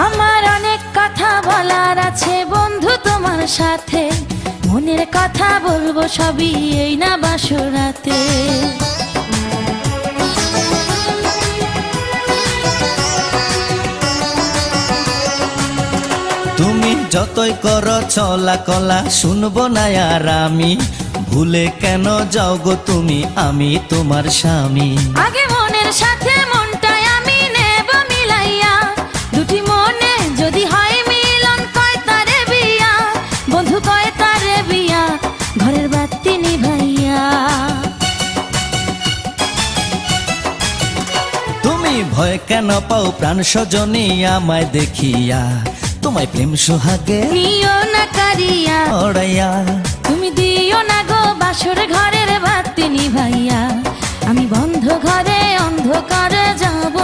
আমার অনেক কথা বলার আছে বন্ধু তোমার সাথে, মনের কথা বলবো সবই এই না বাসরাতে। তুমি যতই করো চলা কলা শুনবো না আর আমি, ভুলে কেন যাও গো তুমি, আমি তোমার স্বামী। আগে মনের সাথে মনটাই আমি নেব মিলাইয়া, দুটি মনে যদি হয় মিলন কয় তারে বিয়া, বন্ধু কয় তারে বিয়া, ঘরের বাতি নিভাইয়া। তুমি ভয় কেন পাও প্রাণ সজনী আমায় দেখিয়া, তোমায় প্রেম সোহাগে নিও না কারিয়া ওড়াইয়া। তুমি দিও না গো বাসর ঘরের বাতি নিভাইয়া, আমি বন্ধ ঘরে অন্ধকারে যাব।